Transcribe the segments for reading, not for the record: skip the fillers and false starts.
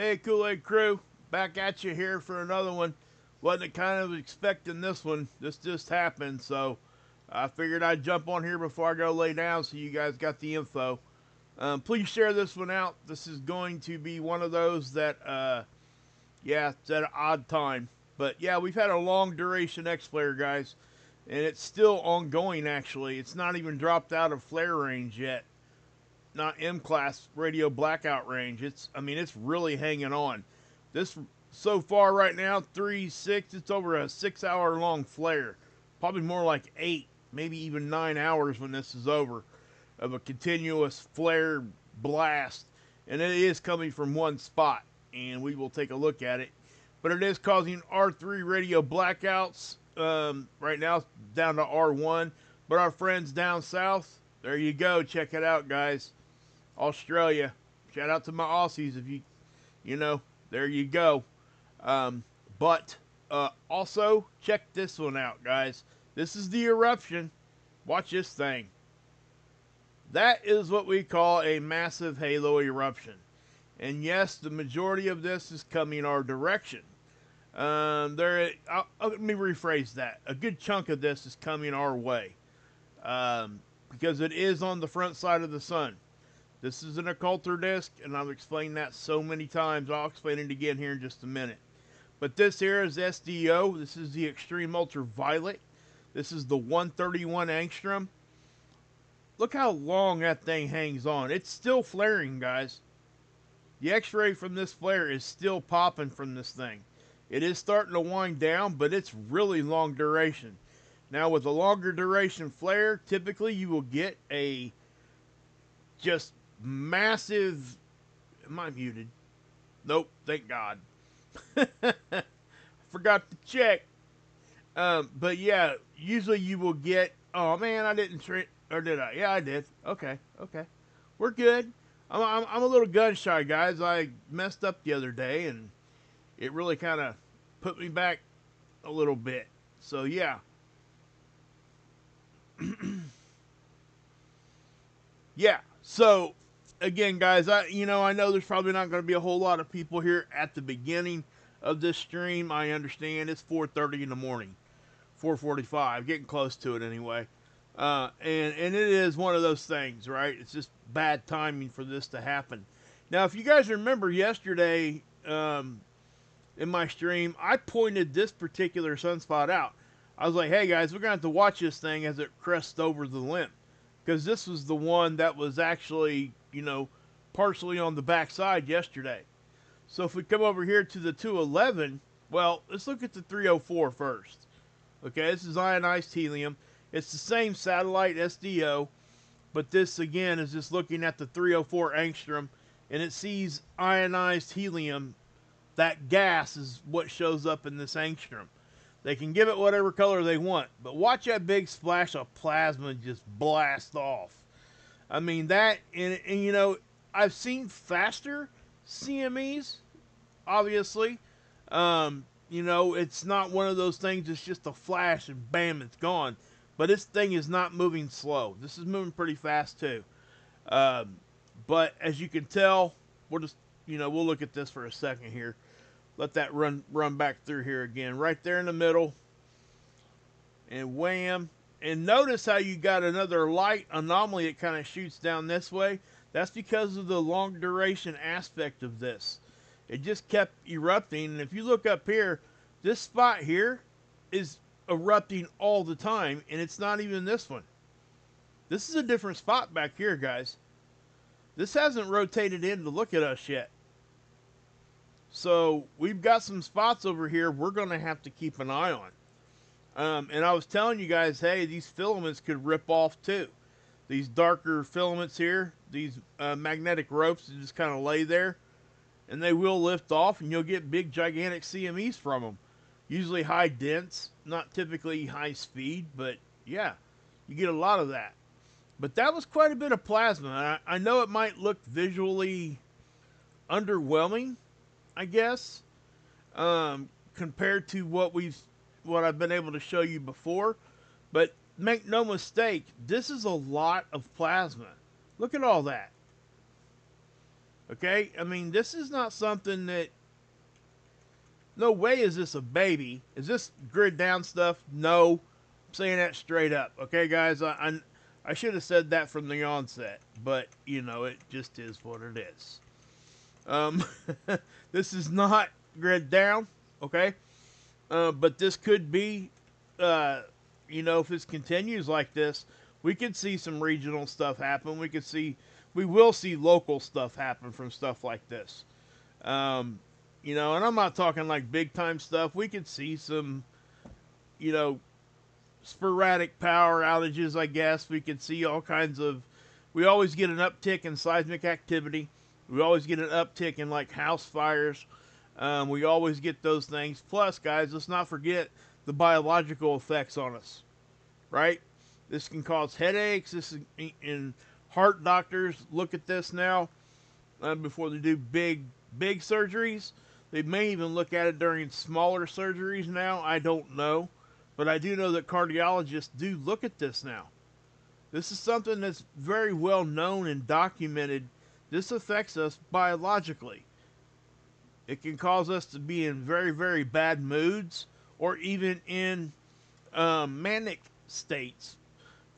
Hey, Kool-aid Krew, back at you here for another one. Wasn't kind of expecting this one. This just happened, so I figured I'd jump on here before I go lay down so you guys got the info. Please share this one out. This is going to be one of those that, yeah, it's at an odd time. But yeah, we've had a long duration X flare, guys, and it's still ongoing actually. It's not even dropped out of flare range yet. Not M class radio blackout range. It's really hanging on. This so far right now, 3 6. It's over a 6 hour long flare, probably more like 8, maybe even 9 hours when this is over, of a continuous flare blast, and it is coming from one spot, and we will take a look at it. But it is causing R3 radio blackouts. Right now, it's down to R1. But our friends down south, there you go. Check it out, guys. Australia. Shout out to my Aussies if you know, there you go. But also, check this one out, guys. This is the eruption. Watch this thing. That is what we call a massive halo eruption. And yes, the majority of this is coming our direction. Let me rephrase that. A good chunk of this is coming our way. Because it is on the front side of the sun. This is an occulter disk, and I've explained that so many times. I'll explain it again here in just a minute. But this here is SDO. This is the extreme ultraviolet. This is the 131 angstrom. Look how long that thing hangs on. It's still flaring, guys. The X-ray from this flare is still popping from this thing. It is starting to wind down, but it's really long duration. Now, with a longer duration flare, typically you will get a just massive. Am I muted? Nope, thank God. Forgot to check. But yeah, usually you will get. Oh man, I didn't. Or did I? Yeah, I did. Okay. We're good. I'm a little gun shy, guys. I messed up the other day, and it really kind of put me back a little bit. So yeah. Yeah. So again, guys, I know there's probably not going to be a whole lot of people here at the beginning of this stream. I understand it's 4:30 in the morning, 4:45, getting close to it anyway. And it is one of those things, right? It's just bad timing for this to happen. Now, if you guys remember yesterday in my stream, I pointed this particular sunspot out. I was like, hey guys, we're going to have to watch this thing as it crests over the limb. Because this was the one that was actually, partially on the backside yesterday. So if we come over here to the 211, well, let's look at the 304 first. Okay, this is ionized helium. It's the same satellite SDO, but this again is just looking at the 304 angstrom, and it sees ionized helium. That gas is what shows up in this angstrom. They can give it whatever color they want, but watch that big splash of plasma just blast off. I mean, that, and I've seen faster CMEs, obviously. It's not one of those things, it's just a flash and bam, it's gone. But this thing is not moving slow. This is moving pretty fast too. But as you can tell, we'll just, we'll look at this for a second here. Let that run back through here again. Right there in the middle. And wham. And notice how you got another light anomaly that kind of shoots down this way. That's because of the long duration aspect of this. It just kept erupting. And if you look up here, this spot here is erupting all the time. And it's not even this one. This is a different spot back here, guys. This hasn't rotated in to look at us yet. So we've got some spots over here we're going to have to keep an eye on. And I was telling you guys, hey, these filaments could rip off too. These darker filaments here, these magnetic ropes that just kind of lay there, and they will lift off, and you'll get big, gigantic CMEs from them. Usually high dense, not typically high speed, but yeah, you get a lot of that. But that was quite a bit of plasma. I know it might look visually underwhelming, I guess, compared to what I've been able to show you before. But make no mistake, this is a lot of plasma. Look at all that. Okay? I mean, this is not something that, no way is this a baby. Is this grid down stuff? No. I'm saying that straight up. Okay, guys? I should have said that from the onset, but, you know, it just is what it is. Um, this is not grid down, okay? But this could be, you know, if this continues like this, we could see some regional stuff happen. We will see local stuff happen from stuff like this. You know, and I'm not talking like big time stuff. We could see some, you know, sporadic power outages, I guess. We could see all kinds of, we always get an uptick in seismic activity. We always get an uptick in like house fires. We always get those things. Plus, guys, let's not forget the biological effects on us, right? This can cause headaches. This is, and heart doctors look at this now before they do big surgeries. They may even look at it during smaller surgeries now. I don't know. But I do know that cardiologists do look at this now. This is something that's very well known and documented. This affects us biologically. It can cause us to be in very, very bad moods or even in manic states.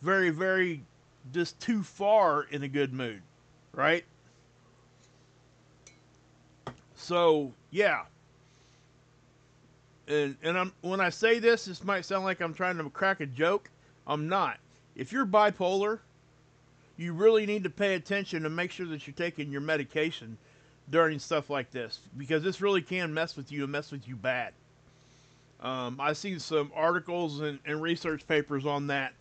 Very, very just too far in a good mood, right? So, yeah. And when I say this, this might sound like I'm trying to crack a joke. I'm not. If you're bipolar, you really need to pay attention and make sure that you're taking your medication during stuff like this, because this really can mess with you and mess with you bad. I've seen some articles and research papers on that,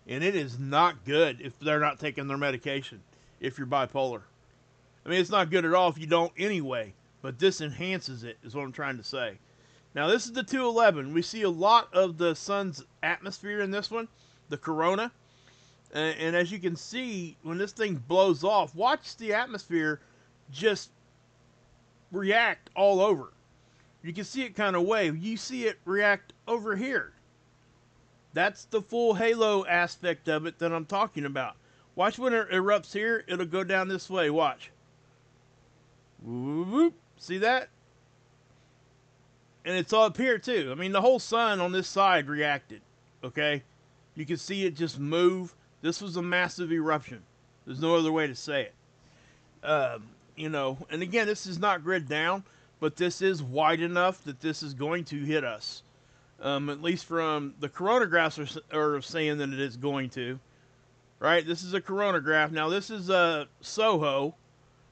and it is not good if they're not taking their medication, if you're bipolar. I mean, it's not good at all if you don't anyway, but this enhances it, is what I'm trying to say. Now, this is the 211. We see a lot of the sun's atmosphere in this one, the corona. And as you can see, when this thing blows off, watch the atmosphere just react all over. You can see it kind of wave. You see it react over here. That's the full halo aspect of it that I'm talking about. Watch when it erupts here, it'll go down this way. Watch. Whoop, whoop. See that? And it's up here too. I mean, the whole sun on this side reacted. Okay? You can see it just move. This was a massive eruption. There's no other way to say it. You know, and again, this is not grid down, but this is wide enough that this is going to hit us. At least from the coronagraphs are saying that it is going to. Right? This is a coronagraph. Now, this is a SOHO.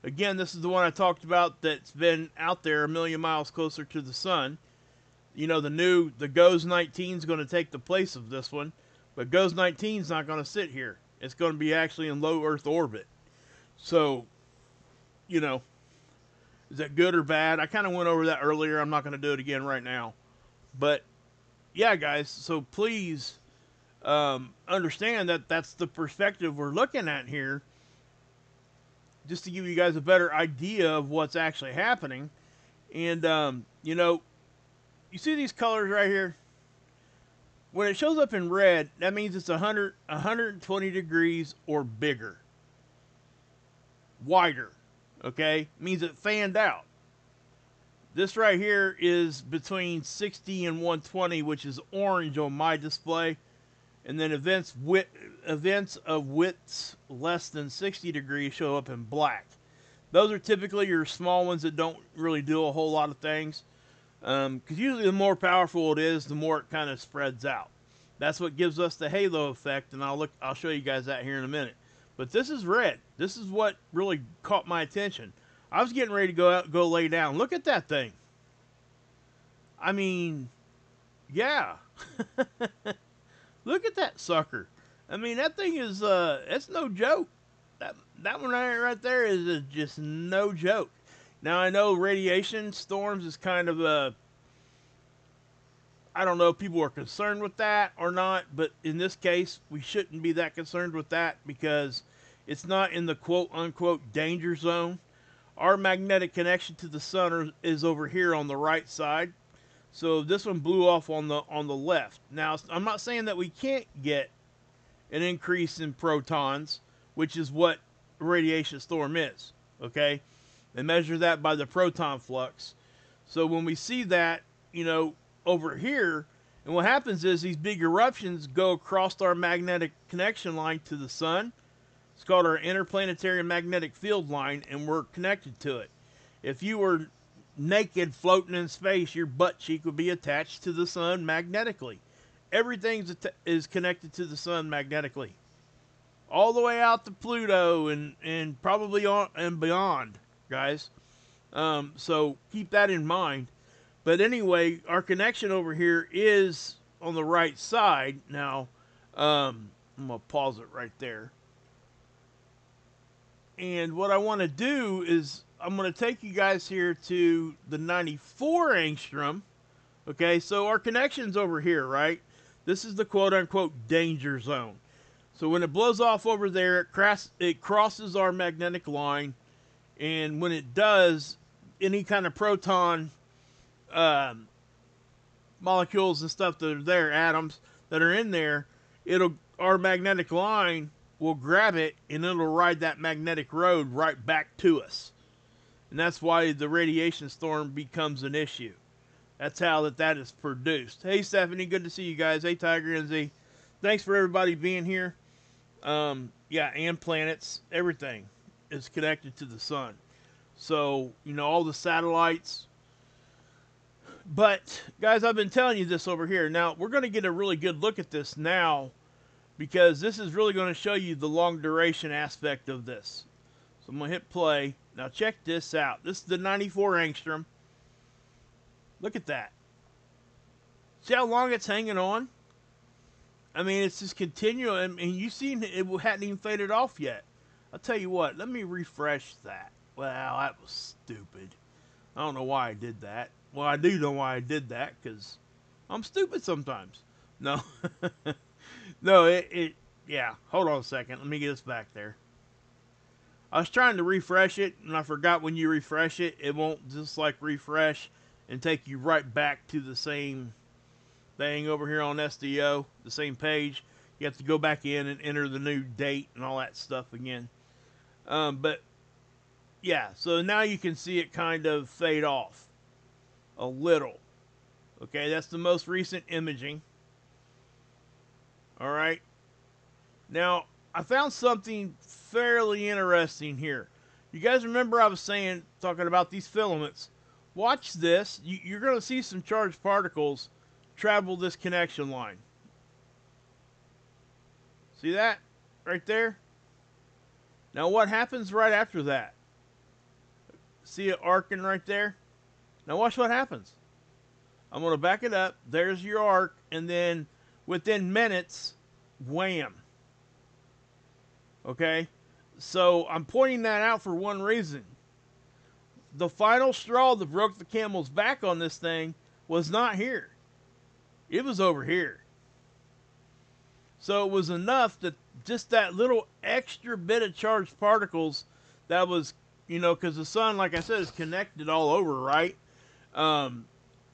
Again, this is the one I talked about that's been out there a million miles closer to the sun. You know, the GOES 19 is going to take the place of this one. But GOES 19 is not going to sit here. It's going to be actually in low Earth orbit. So, you know, is that good or bad? I kind of went over that earlier. I'm not going to do it again right now. But, yeah, guys, so please understand that that's the perspective we're looking at here. Just to give you guys a better idea of what's actually happening. And, you know, you see these colors right here? When it shows up in red, that means it's 120 degrees or bigger. Wider. Okay? Means it fanned out. This right here is between 60 and 120, which is orange on my display. And then events of widths less than 60 degrees show up in black. Those are typically your small ones that don't really do a whole lot of things. Because usually the more powerful it is, the more it kind of spreads out. That's what gives us the halo effect, and I'll show you guys that here in a minute. But this is red. This is what really caught my attention. I was getting ready to go lay down. Look at that thing. I mean, yeah. Look at that sucker. I mean, that thing is, it's no joke. That one right there is just no joke. Now, I know radiation storms is kind of I don't know if people are concerned with that or not, but in this case, we shouldn't be that concerned with that because it's not in the quote-unquote danger zone. Our magnetic connection to the sun is over here on the right side. So this one blew off on the left. Now, I'm not saying that we can't get an increase in protons, which is what a radiation storm is, okay? They measure that by the proton flux. So when we see that, over here, and what happens is these big eruptions go across our magnetic connection line to the sun. It's called our interplanetary magnetic field line, and we're connected to it. If you were naked floating in space, your butt cheek would be attached to the sun magnetically. Everything is connected to the sun magnetically. All the way out to Pluto and probably on and beyond, guys. So keep that in mind. But anyway, our connection over here is on the right side. Now, I'm going to pause it right there. And what I want to do is I'm going to take you guys here to the 94 angstrom. Okay, so our connection's over here, right? This is the quote-unquote danger zone. So when it blows off over there, it crosses our magnetic line. And when it does, any kind of proton molecules and stuff that are there, atoms that are in there, our magnetic line will grab it and it'll ride that magnetic road right back to us. And that's why the radiation storm becomes an issue. That's how that is produced. Hey Stephanie, good to see you guys. Hey Tiger and Z. Thanks for everybody being here. Yeah, and planets, everything is connected to the sun. So, all the satellites. But, guys, I've been telling you this over here. Now, we're going to get a really good look at this now, because this is really going to show you the long duration aspect of this. So I'm going to hit play. Now, check this out. This is the 94 angstrom. Look at that. See how long it's hanging on? I mean, it's just continuing, and you see it hadn't even faded off yet. I'll tell you what, let me refresh that. Well, that was stupid. I don't know why I did that. Well, I do know why I did that, because I'm stupid sometimes. No. No, yeah, hold on a second. Let me get us back there. I was trying to refresh it, and I forgot when you refresh it, it won't just like refresh and take you right back to the same thing over here on SDO, the same page. You have to go back in and enter the new date and all that stuff again. But yeah, so now you can see it kind of fade off a little. Okay, that's the most recent imaging. All right. Now, I found something fairly interesting here. You guys remember I was talking about these filaments. Watch this. You're going to see some charged particles travel this connection line. See that? Right there? Now what happens right after that? See it arcing right there? Now watch what happens. I'm going to back it up. There's your arc. And then within minutes, wham. Okay? So I'm pointing that out for one reason. The final straw that broke the camel's back on this thing was not here. It was over here. So it was enough that just that little extra bit of charged particles that was, because the sun, like I said, is connected all over, right? And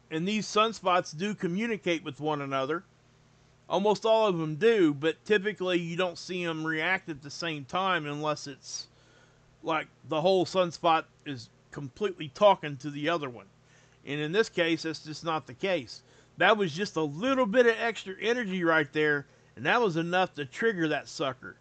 these sunspots do communicate with one another. Almost all of them do, but typically you don't see them react at the same time unless it's like the whole sunspot is completely talking to the other one. And in this case, that's just not the case. That was just a little bit of extra energy right there, and that was enough to trigger that sucker.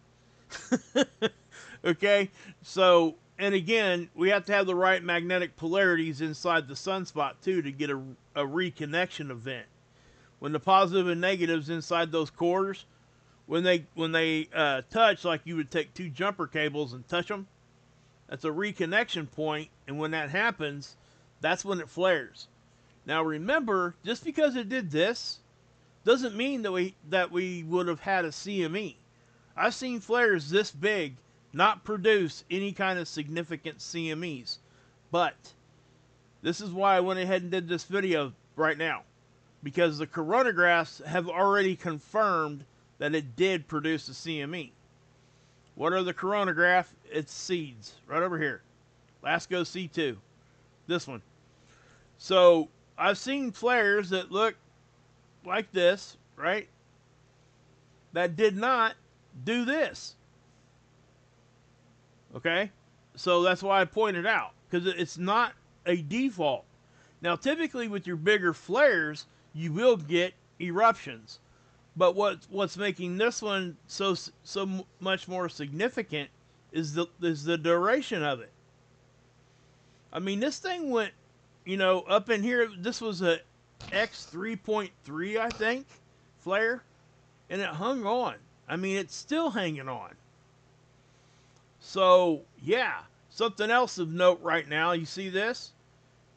Okay? So, and again, we have to have the right magnetic polarities inside the sunspot, too, to get a reconnection event. When the positive and negatives inside those cores, when they touch, like you would take two jumper cables and touch them, that's a reconnection point, and when that happens, that's when it flares. Now remember, just because it did this, doesn't mean that we would have had a CME. I've seen flares this big not produce any kind of significant CMEs. But this is why I went ahead and did this video right now. Because the coronagraphs have already confirmed that it did produce a CME. What are the coronagraph? It's seeds. Right over here. LASCO C2. This one. So, I've seen flares that look like this, right? That did not do this. Okay? So, that's why I pointed out. because it's not a default. Now, typically with your bigger flares, you will get eruptions. But what's making this one so much more significant is the duration of it. I mean, this thing went, up in here. This was a X3.3, I think, flare, and it hung on. I mean, it's still hanging on. So, yeah, something else of note right now. You see this?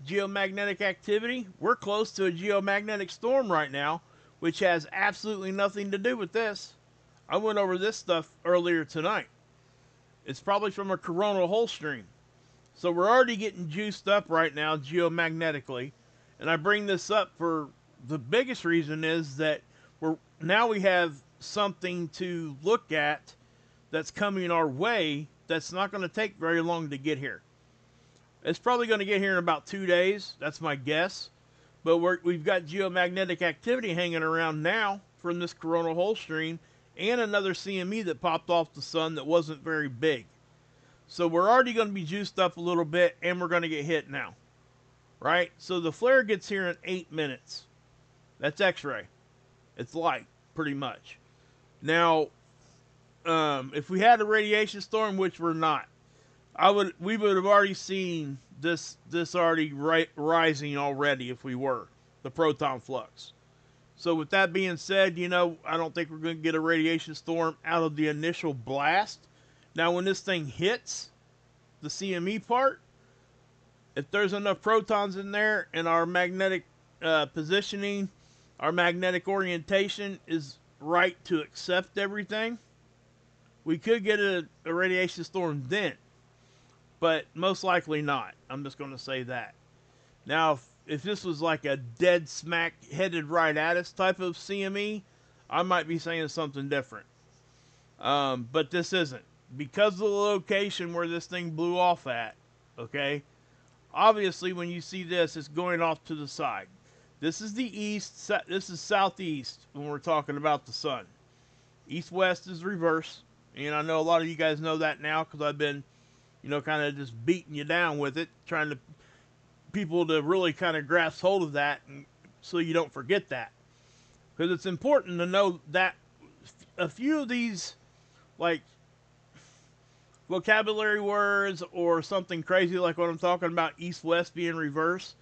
Geomagnetic activity. We're close to a geomagnetic storm right now, which has absolutely nothing to do with this. I went over this stuff earlier tonight. It's probably from a coronal hole stream. So we're already getting juiced up right now geomagnetically. And I bring this up for the biggest reason is that now we have something to look at that's coming our way that's not going to take very long to get here. It's probably going to get here in about 2 days. That's my guess. But we've got geomagnetic activity hanging around now from this coronal hole stream and another CME that popped off the sun that wasn't very big. So we're already going to be juiced up a little bit, and we're going to get hit now. Right? So the flare gets here in 8 minutes. That's X-ray. It's light, pretty much. Now, if we had a radiation storm, which we're not, we would have already seen this already rising already if we were, the proton flux. So with that being said, I don't think we're going to get a radiation storm out of the initial blast. Now when this thing hits the CME part, if there's enough protons in there and our magnetic positioning, our magnetic orientation is right to accept everything, we could get a radiation storm then. But most likely not. I'm just going to say that. Now, if this was like a dead smack headed right at us type of CME, I might be saying something different. But this isn't. Because of the location where this thing blew off at, okay, obviously when you see this, it's going off to the side. This is the east, this is southeast when we're talking about the sun. East-west is reverse. And I know a lot of you guys know that now because I've been kind of just beating you down with it, trying to people to really kind of grasp hold of that, and so you don't forget that. Because it's important to know that a few of these, like, vocabulary words or something crazy like what I'm talking about, east-west being reverse,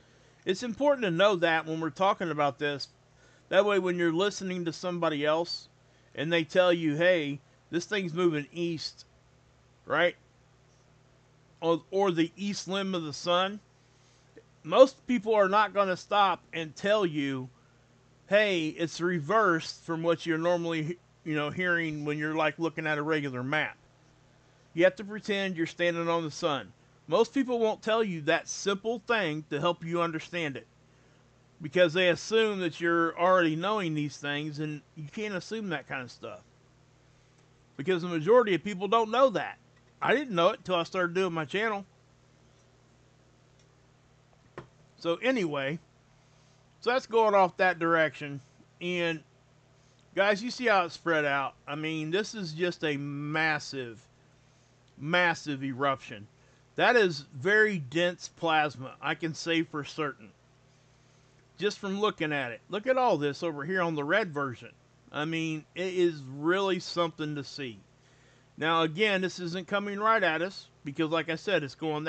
it's important to know that when we're talking about this. That way when you're listening to somebody else and they tell you, hey, this thing's moving east, right? Or the east limb of the sun, most people are not going to stop and tell you, hey, it's reversed from what you're normally, hearing when you're like looking at a regular map. You have to pretend you're standing on the sun. Most people won't tell you that simple thing to help you understand it, because they assume that you're already knowing these things, and you can't assume that kind of stuff, because the majority of people don't know that. I didn't know it until I started doing my channel. So anyway, so that's going off that direction. And guys, you see how it's spread out. I mean, this is just a massive, massive eruption. That is very dense plasma, I can say for certain. Just from looking at it. Look at all this over here on the red version. I mean, it is really something to see. Now, again, this isn't coming right at us because, like I said, it's going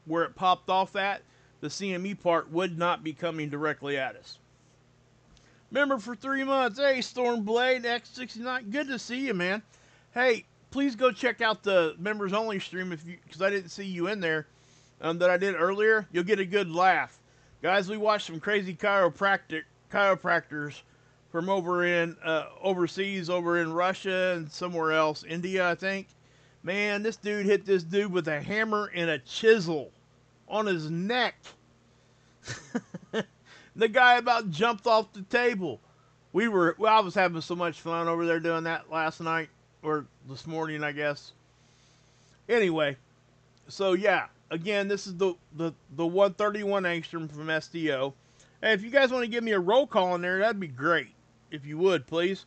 where it popped off at, the CME part would not be coming directly at us. Remember, for 3 months, hey, Stormblade X69, good to see you, man. Hey, please go check out the members only stream because I didn't see you in there that I did earlier. You'll get a good laugh, guys. We watched some crazy chiropractors from over in overseas, over in Russia and somewhere else, India, I think. Man, this dude hit this dude with a hammer and a chisel on his neck. The guy about jumped off the table. I was having so much fun over there doing that last night, or this morning, I guess. Anyway, so yeah, again, this is the 131 angstrom from SDO. Hey, if you guys want to give me a roll call in there, that'd be great. If you would, please.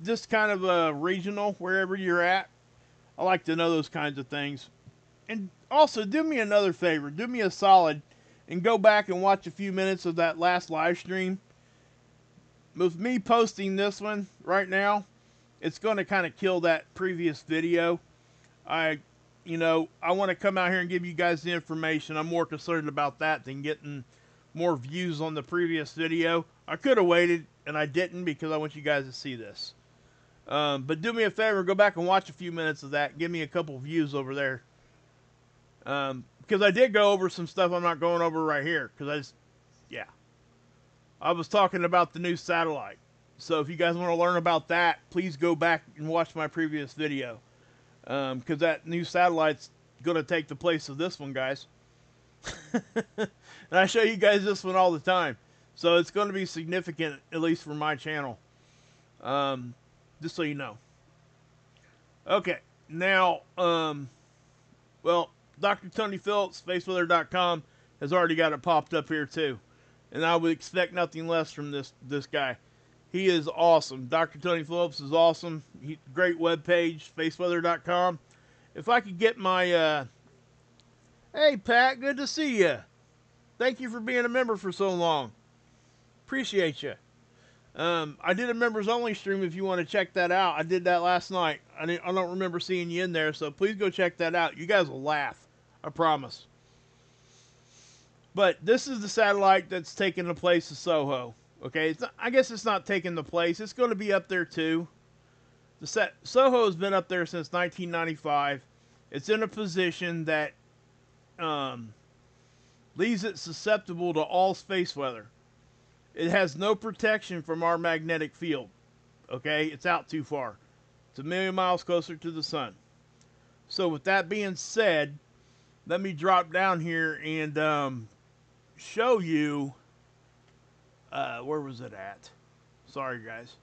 This kind of regional, wherever you're at. I like to know those kinds of things. And also, do me another favor. Do me a solid and go back and watch a few minutes of that last live stream. With me posting this one right now, it's going to kind of kill that previous video. I want to come out here and give you guys the information. I'm more concerned about that than getting more views on the previous video. I could have waited, and I didn't because I want you guys to see this. But do me a favor, go back and watch a few minutes of that. Give me a couple views over there. Because I did go over some stuff I'm not going over right here. Because I was talking about the new satellite. So if you guys want to learn about that, please go back and watch my previous video. Because that new satellite's going to take the place of this one, guys. And I show you guys this one all the time. So it's going to be significant, at least for my channel. Just so you know. Okay, now, well, Dr. Tony Phillips, spaceweather.com, has already got it popped up here too. And I would expect nothing less from this guy. He is awesome. Dr. Tony Phillips is awesome. Great webpage, spaceweather.com. If I could get my, hey Pat, good to see you. Thank you for being a member for so long. Appreciate you. I did a members only stream if you want to check that out. I did that last night. I don't remember seeing you in there, so please go check that out. You guys will laugh. I promise. But this is the satellite that's taking the place of SOHO. Okay, I guess it's not taking the place. It's going to be up there too. SOHO has been up there since 1995. It's in a position that leaves it susceptible to all space weather. It has no protection from our magnetic field. Okay, it's out too far. It's 1 million miles closer to the sun. So with that being said, let me drop down here and show you, where was it at? Sorry guys.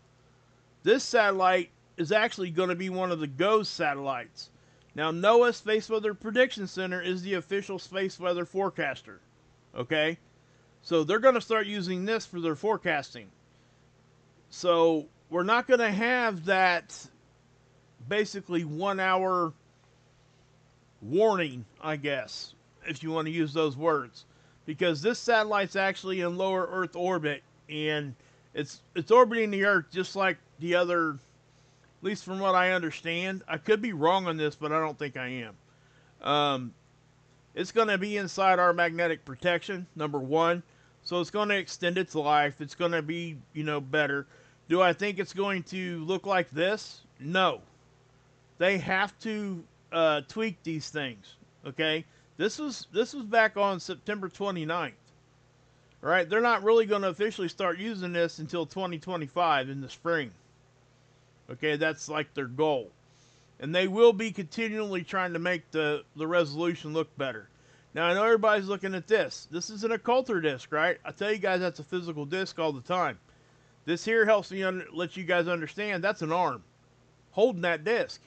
This satellite is actually going to be one of the GOES satellites. Now NOAA Space Weather Prediction Center is the official space weather forecaster. Okay? So they're going to start using this for their forecasting. So we're not going to have that basically 1 hour warning, I guess, if you want to use those words. Because this satellite's actually in lower Earth orbit, and it's orbiting the Earth just like the other, at least from what I understand. I could be wrong on this, but I don't think I am. It's going to be inside our magnetic protection, number one. So it's going to extend its life. It's going to be, better. Do I think it's going to look like this? No. They have to tweak these things. Okay? This was back on September 29th. All right? They're not really going to officially start using this until 2025 in the spring. Okay? That's like their goal. And they will be continually trying to make the resolution look better. Now, I know everybody's looking at this. This is an occulter disc, right? I tell you guys that's a physical disc all the time. This here helps me let you guys understand that's an arm holding that disc.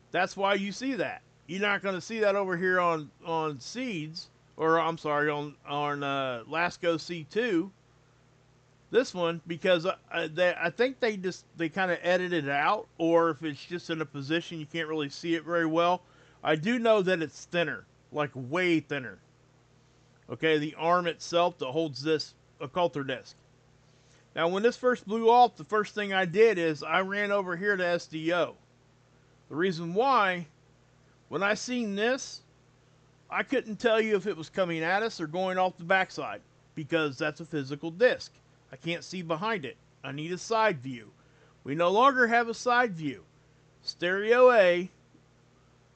That's why you see that. You're not going to see that over here on Seeds, or I'm sorry, on LASCO C2. This one, because I think they kind of edited it out, or if it's just in a position you can't really see it very well. I do know that it's thinner. Like way thinner. Okay, the arm itself that holds this occulter disc. Now when this first blew off, the first thing I did is I ran over here to SDO. The reason why, when I seen this, I couldn't tell you if it was coming at us or going off the backside, because that's a physical disc. I can't see behind it. I need a side view. We no longer have a side view. Stereo A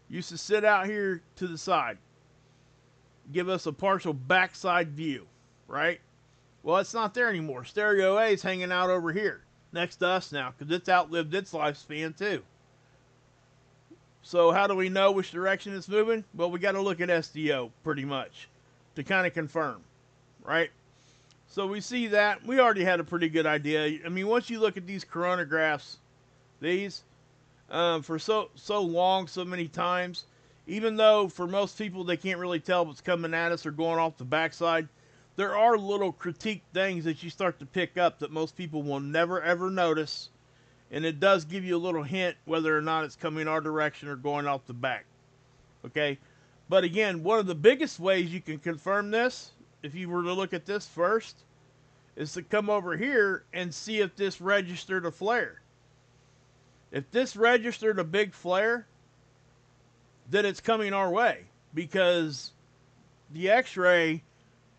used to sit out here to the side, give us a partial backside view, right? Well, it's not there anymore. Stereo A is hanging out over here next to us now because it's outlived its lifespan too. So how do we know which direction it's moving? Well, we got to look at SDO pretty much to kind of confirm, right? So we see that. We already had a pretty good idea. I mean, once you look at these coronagraphs, these, for so long, so many times, even though for most people they can't really tell what's coming at us or going off the backside, there are little critique things that you start to pick up that most people will never ever notice, and it does give you a little hint whether or not it's coming our direction or going off the back. Okay, but again, one of the biggest ways you can confirm this, if you were to look at this first, is to come over here and see if this registered a flare. If this registered a big flare, then it's coming our way, because the X-ray,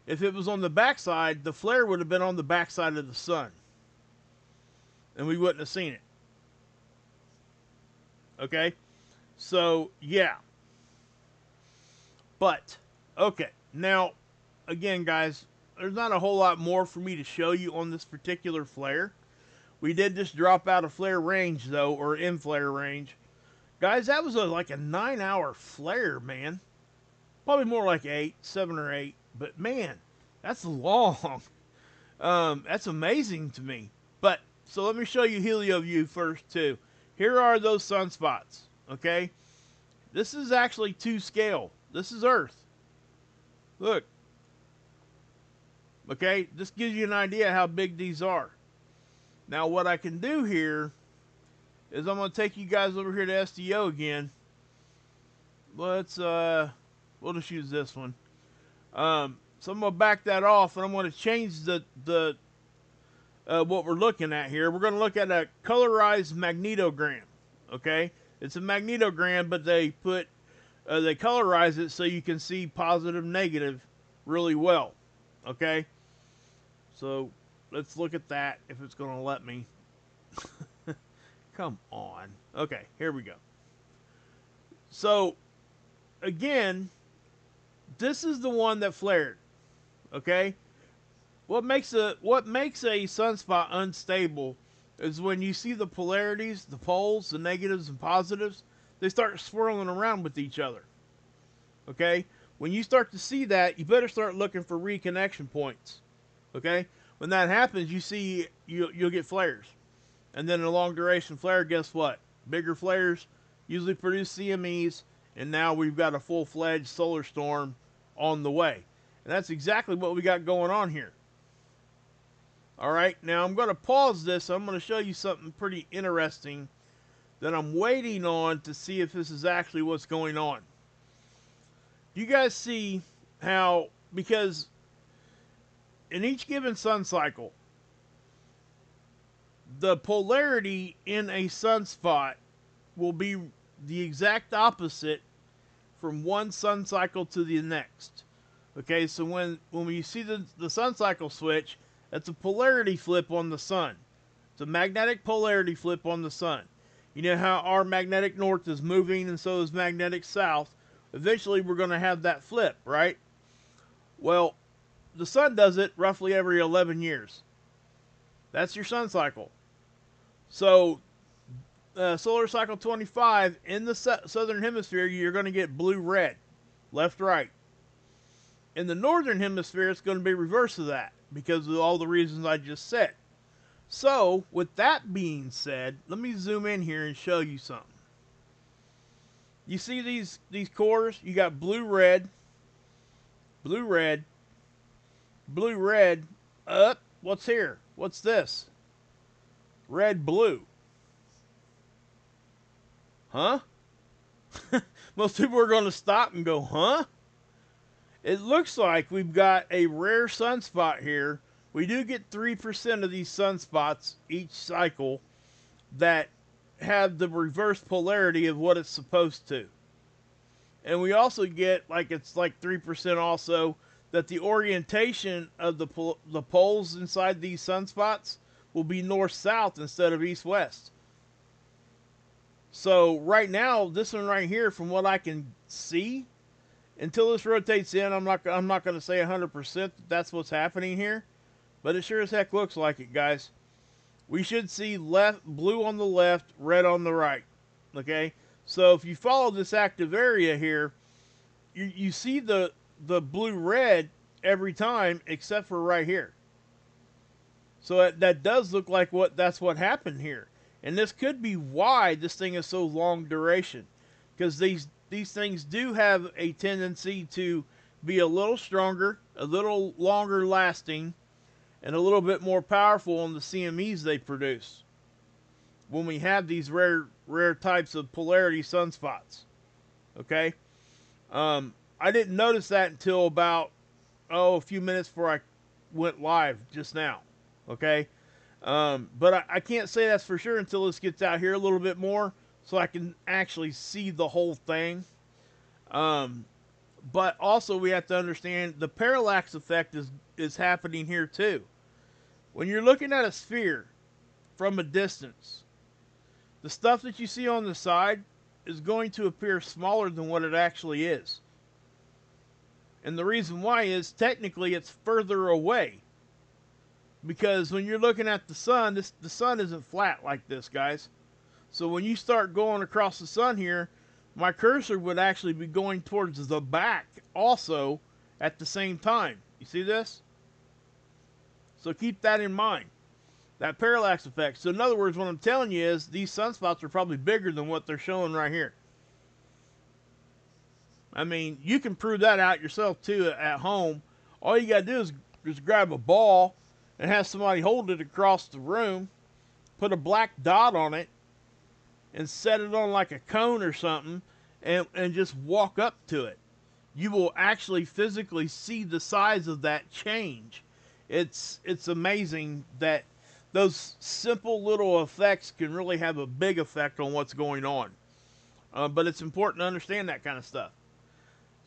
if it was on the backside, the flare would have been on the backside of the sun, and we wouldn't have seen it. Okay, so yeah. But okay, now again, guys, there's not a whole lot more for me to show you on this particular flare. We did just drop out of flare range though, or in flare range. Guys, that was like a 9-hour flare, man. Probably more like 7 or 8. But man, that's long. That's amazing to me. But, so let me show you HelioView first too. Here are those sunspots, okay? This is actually to scale. This is Earth. Look. Okay, this gives you an idea how big these are. Now what I can do here is I'm going to take you guys over here to SDO again. Let's, we'll just use this one. So I'm going to back that off, and I'm going to change the what we're looking at here. We're going to look at a colorized magnetogram, okay? It's a magnetogram, but they colorize it so you can see positive, negative really well, okay? So let's look at that if it's going to let me. Come on. Okay, here we go. So, again, this is the one that flared, okay? What makes a sunspot unstable is when you see the polarities, the poles, the negatives and positives, they start swirling around with each other, okay? When you start to see that, you better start looking for reconnection points, okay? When that happens, you see you'll get flares. And then a long duration flare, guess what? Bigger flares usually produce CMEs, and now we've got a full-fledged solar storm on the way. And that's exactly what we got going on here. Alright, now I'm going to pause this. I'm going to show you something pretty interesting that I'm waiting on to see if this is actually what's going on. You guys see how, because in each given sun cycle, the polarity in a sunspot will be the exact opposite from one sun cycle to the next. Okay, so when we see the sun cycle switch, that's a polarity flip on the sun. It's a magnetic polarity flip on the sun. You know how our magnetic north is moving and so is magnetic south. Eventually we're going to have that flip, right? Well, the sun does it roughly every 11 years. That's your sun cycle. So, solar cycle 25, in the southern hemisphere, you're going to get blue-red, left-right. In the northern hemisphere, it's going to be reverse of that, because of all the reasons I just said. So, with that being said, let me zoom in here and show you something. You see these cores? You got blue-red, blue-red, blue-red, up. What's here? What's this? Red, blue. Huh? Most people are going to stop and go, huh? It looks like we've got a rare sunspot here. We do get 3% of these sunspots each cycle that have the reverse polarity of what it's supposed to. And we also get, it's like 3% also, that the orientation of the poles inside these sunspots will be north-south instead of east-west. So right now, this one right here, from what I can see, until this rotates in, I'm not going to say 100% that that's what's happening here, but it sure as heck looks like it, guys. We should see blue on the left, red on the right. Okay, so if you follow this active area here, you see the blue-red every time except for right here. So that does look like that's what happened here. And this could be why this thing is so long duration. Because these things do have a tendency to be a little stronger, a little longer lasting, and a little bit more powerful on the CMEs they produce when we have these rare types of polarity sunspots. Okay? I didn't notice that until about, a few minutes before I went live just now. Okay? But I can't say that's for sure until this gets out here a little bit more so I can actually see the whole thing. But also we have to understand the parallax effect is happening here too. When you're looking at a sphere from a distance, the stuff that you see on the side is going to appear smaller than what it actually is. And the reason why is technically it's further away. Because when you're looking at the sun, the sun isn't flat like this, guys. So when you start going across the sun here, my cursor would actually be going towards the back also at the same time. You see this? So keep that in mind. That parallax effect. So in other words, what I'm telling you is these sunspots are probably bigger than what they're showing right here. I mean, you can prove that out yourself too at home. All you got to do is just grab a ball and have somebody hold it across the room, put a black dot on it, and set it on like a cone or something, and just walk up to it. You will actually physically see the size of that change. It's amazing that those simple little effects can really have a big effect on what's going on. But it's important to understand that kind of stuff.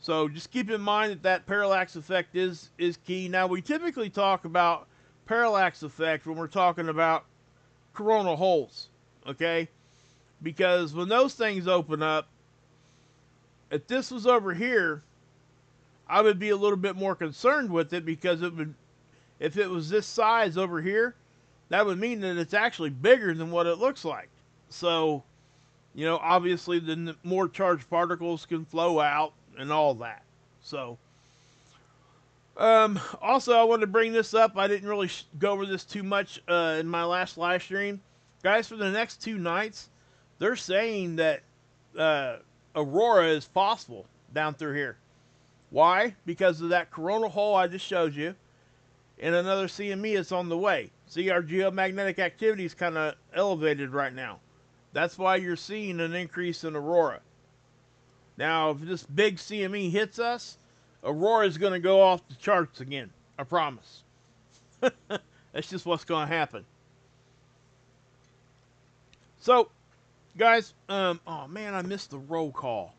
So just keep in mind that parallax effect is key. Now, we typically talk about parallax effect when we're talking about coronal holes, okay? Because when those things open up, if this was over here, I would be a little bit more concerned with it, because if it was this size over here, that would mean that it's actually bigger than what it looks like. So, obviously the more charged particles can flow out and all that. So, also I wanted to bring this up. I didn't really go over this too much in my last live stream. Guys, for the next 2 nights, they're saying that Aurora is possible down through here. Why? Because of that coronal hole I just showed you, and another CME is on the way. See, our geomagnetic activity is kind of elevated right now. That's why you're seeing an increase in Aurora. Now, if this big CME hits us, Aurora is going to go off the charts again. I promise. That's just what's going to happen. So, guys, oh man, I missed the roll call.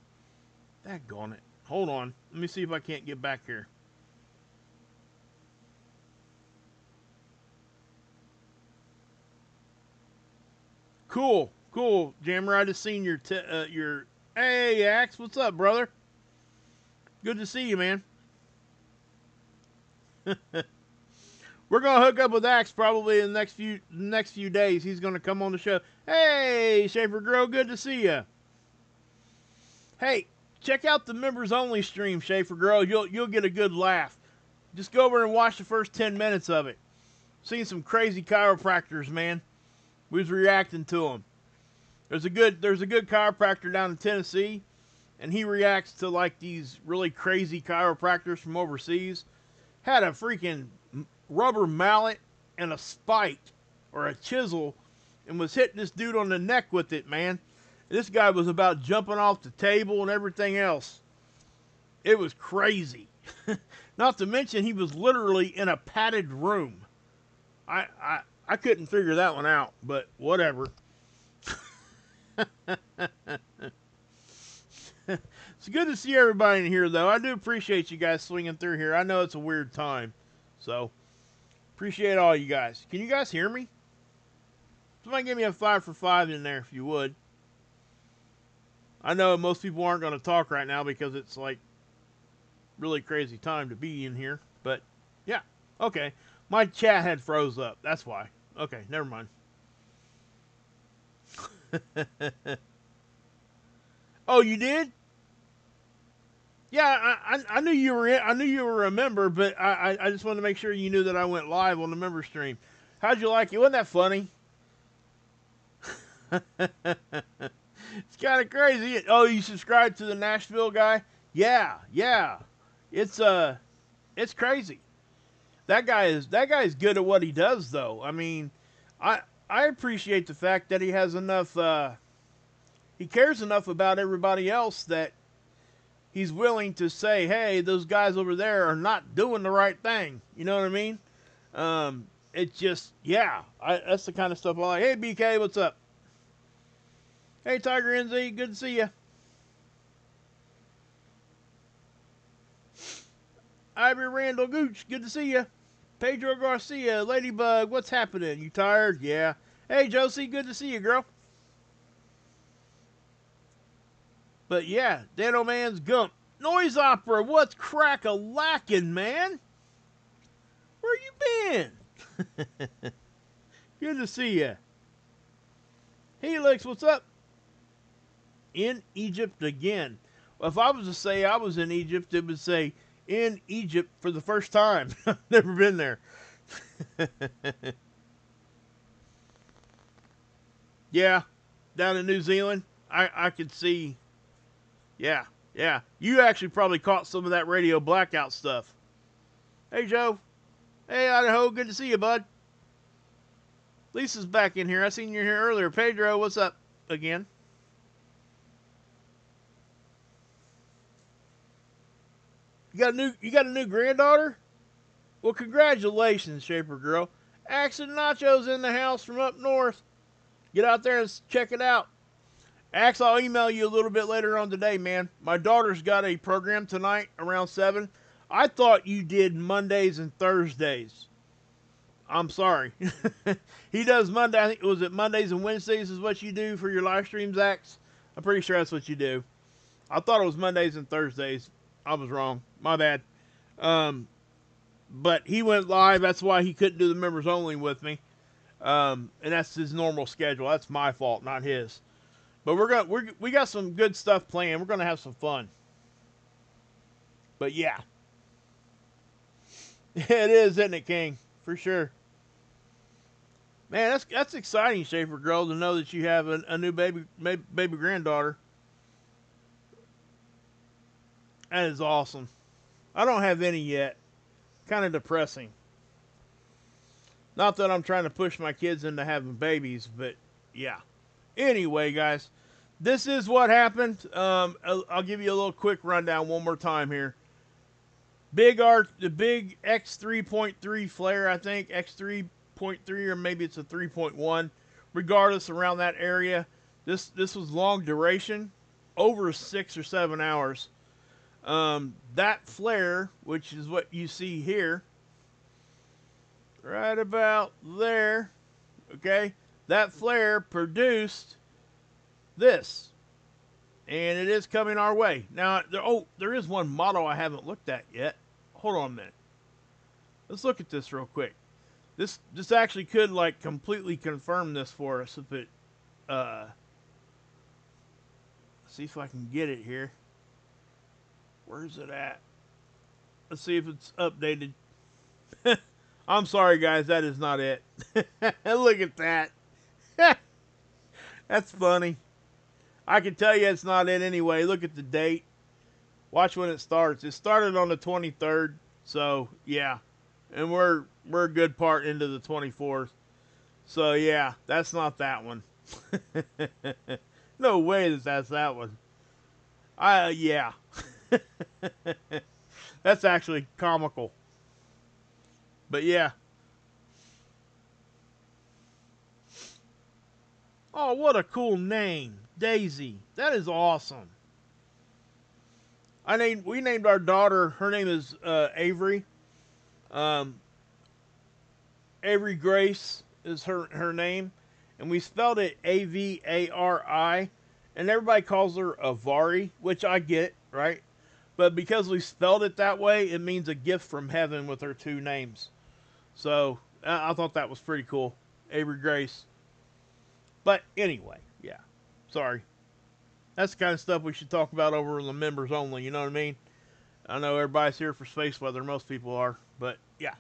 Daggone it. Hold on. Let me see if I can't get back here. Cool, Jammer. I just seen your Hey, Axe. What's up, brother? Good to see you, man. We're gonna hook up with Axe probably in the next few days. He's gonna come on the show. Hey, Schaefer Grow, good to see you. Hey, check out the members only stream, Schaefer Grow. You'll get a good laugh. Just go over and watch the first 10 minutes of it. Seen some crazy chiropractors, man. We was reacting to them. There's a good chiropractor down in Tennessee, and he reacts to like these really crazy chiropractors from overseas. Had a freaking rubber mallet and a spike or a chisel, and was hitting this dude on the neck with it, man. This guy was about jumping off the table and everything else. It was crazy. Not to mention he was literally in a padded room. I couldn't figure that one out, but whatever. It's good to see everybody in here, though. I do appreciate you guys swinging through here. I know it's a weird time, so appreciate all you guys. Can you guys hear me? Somebody give me a 5 for 5 in there if you would. I know most people aren't going to talk right now because it's like really crazy time to be in here, but yeah, okay. My chat had froze up. That's why. Okay, never mind. Oh, you did? Yeah, I knew you were in, I knew you were a member, but I just wanted to make sure you knew that I went live on the member stream. How'd you like it? Wasn't that funny? It's kind of crazy. Oh, you subscribed to the Nashville guy? Yeah. It's crazy. That guy is good at what he does, though. I mean, I appreciate the fact that he has enough. He cares enough about everybody else that he's willing to say, hey, those guys over there are not doing the right thing. You know what I mean? It's just, yeah, that's the kind of stuff I like. Hey, BK, what's up? Hey, Tiger NZ, good to see you. Ivory Randall Gooch, good to see you. Pedro Garcia, Ladybug, what's happening? You tired? Yeah. Hey, Josie, good to see you, girl. But yeah, Dano Man's Gump. Noise Opera, what's crack-a-lackin', man? Where you been? Good to see you. Helix, what's up? In Egypt again. Well, if I was to say I was in Egypt, it would say, in Egypt for the first time. Never been there. Yeah, down in New Zealand, I could see. Yeah. You actually probably caught some of that Radio Blackout stuff. Hey, Joe. Hey, Idaho. Good to see you, bud. Lisa's back in here. I seen you here earlier. Pedro, what's up again? You got a new granddaughter? Well, congratulations, Shaper Girl. Axe and Nacho's in the house from up north. Get out there and check it out. Axe, I'll email you a little bit later on today, man. My daughter's got a program tonight around 7. I thought you did Mondays and Thursdays. I'm sorry. He does Monday. I think, was it Mondays and Wednesdays is what you do for your live streams, Axe? I'm pretty sure that's what you do. I thought it was Mondays and Thursdays. I was wrong. My bad. But he went live. That's why he couldn't do the members only with me. And that's his normal schedule. That's my fault, not his. But we got some good stuff planned. We're gonna have some fun. But yeah, it is, isn't it, King? For sure. Man, that's exciting, Schaefer Girl, to know that you have a new baby granddaughter. That is awesome. I don't have any yet. Kind of depressing. Not that I'm trying to push my kids into having babies, but yeah. Anyway, guys, this is what happened. I'll give you a little quick rundown one more time here. The big X3.3 flare, I think, X3.3 or maybe it's a 3.1. Regardless, around that area, this was long duration, over 6 or 7 hours. That flare, which is what you see here, right about there, okay, that flare produced this, and it is coming our way. Now, there is one model I haven't looked at yet. Hold on a minute. Let's look at this real quick. This actually could, like, completely confirm this for us if it, see if I can get it here. Where's it at? Let's see if it's updated. I'm sorry, guys. That is not it. Look at that. That's funny. I can tell you it's not it anyway. Look at the date. Watch when it starts. It started on the 23rd. So, yeah. And we're a good part into the 24th. So, yeah. That's not that one. No way that's that one. Yeah. That's actually comical. But yeah. Oh, what a cool name. Daisy. That is awesome. We named our daughter, her name is Avery. Avery Grace is her name. And we spelled it Avari. And everybody calls her Avari, which I get, right? But because we spelled it that way, it means a gift from heaven with her two names. So, I thought that was pretty cool. Avery Grace. But anyway, yeah. Sorry. That's the kind of stuff we should talk about over in the members only, you know what I mean? I know everybody's here for space weather, most people are, but yeah.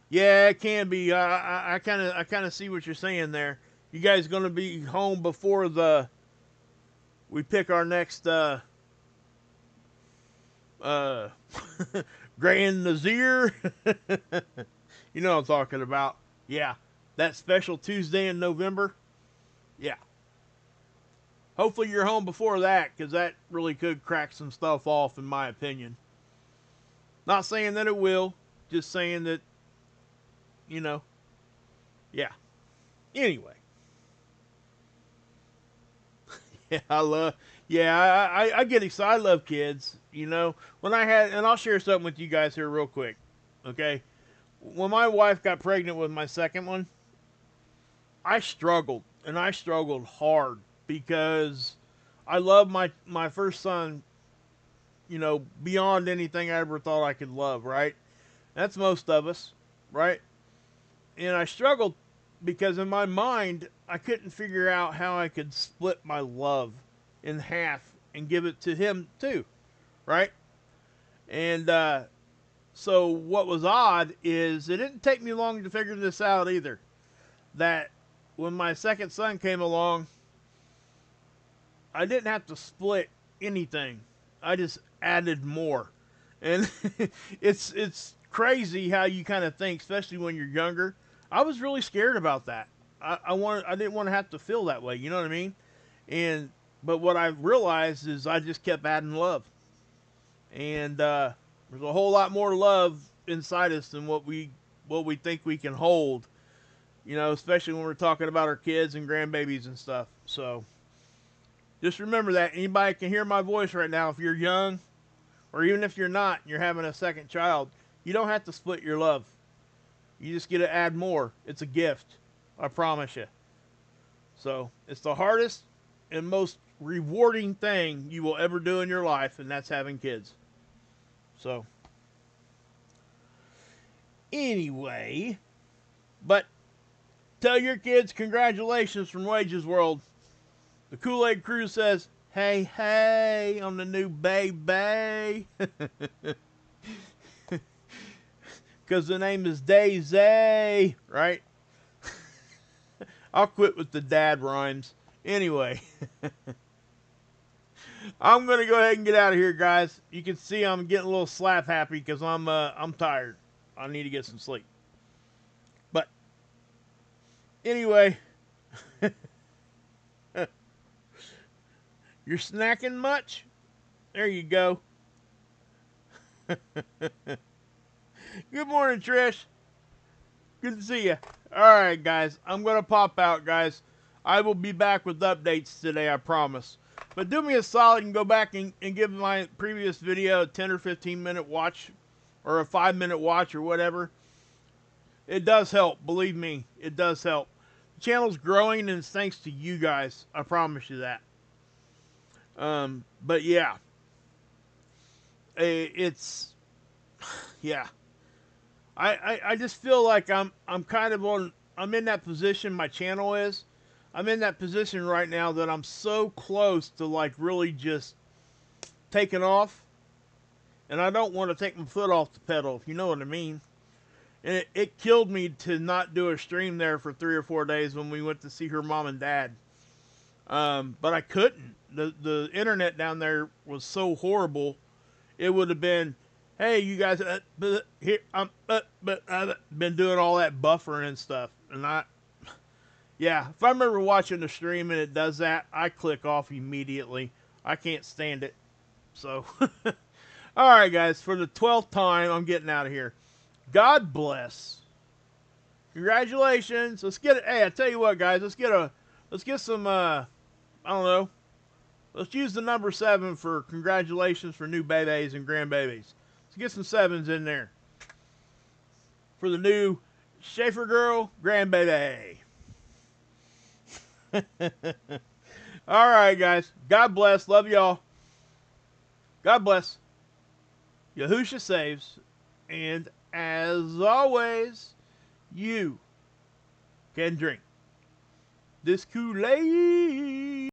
Yeah, it can be. I kind of see what you're saying there. You guys going to be home before we pick our next Grand Nazir. You know what I'm talking about. Yeah, that special Tuesday in November. Yeah. Hopefully you're home before that, because that really could crack some stuff off, in my opinion. Not saying that it will, just saying that, you know, yeah. Anyway. I get excited. I love kids, you know. When I had, and I'll share something with you guys here real quick, okay? When my wife got pregnant with my second one, I struggled, and I struggled hard, because I love my first son, you know, beyond anything I ever thought I could love, right? That's most of us, right? And I struggled because in my mind, I couldn't figure out how I could split my love in half and give it to him too, right? And so what was odd is it didn't take me long to figure this out either. That when my second son came along, I didn't have to split anything. I just added more. And it's crazy how you kind of think, especially when you're younger. I was really scared about that. I didn't want to have to feel that way, you know what I mean? But what I realized is I just kept adding love. And there's a whole lot more love inside us than what we think we can hold. You know, especially when we're talking about our kids and grandbabies and stuff. So just remember that. Anybody can hear my voice right now. If you're young, or even if you're not, and you're having a second child, you don't have to split your love. You just get to add more. It's a gift. I promise you. So it's the hardest and most rewarding thing you will ever do in your life, and that's having kids. So anyway, but tell your kids congratulations from Wages World. The Kool-aid Krew says, hey, hey, on the new baby. Because the name is Daisy, right? I'll quit with the dad rhymes. Anyway. I'm going to go ahead and get out of here, guys. You can see I'm getting a little slap happy because I'm tired. I need to get some sleep. But anyway, you're snacking much? There you go. Good morning, Trish. Good to see you. All right, guys. I'm going to pop out, guys. I will be back with updates today, I promise. But do me a solid and go back and give my previous video a 10 or 15 minute watch, or a 5-minute watch, or whatever. It does help. Believe me, it does help. The channel's growing, and it's thanks to you guys. I promise you that. But yeah. It's... Yeah. I just feel like I'm kind of on... I'm in that position, my channel is. I'm in that position right now that I'm so close to like really just taking off. And I don't want to take my foot off the pedal, if you know what I mean. And it killed me to not do a stream there for 3 or 4 days when we went to see her mom and dad. But I couldn't. The internet down there was so horrible. It would have been, hey, you guys, here, but I've been doing all that buffering and stuff. And yeah, if I remember watching the stream and it does that, I click off immediately. I can't stand it. So, alright guys, for the 12th time, I'm getting out of here. God bless. Congratulations. Let's get it. Hey, I tell you what, guys, let's get some, I don't know. Let's use the number 7 for congratulations for new babies and grandbabies. Let's get some 7s in there. For the new Schaefer girl grandbaby. Alright, guys. God bless. Love y'all. God bless. Yahusha saves. And as always, you can drink this Kool-Aid.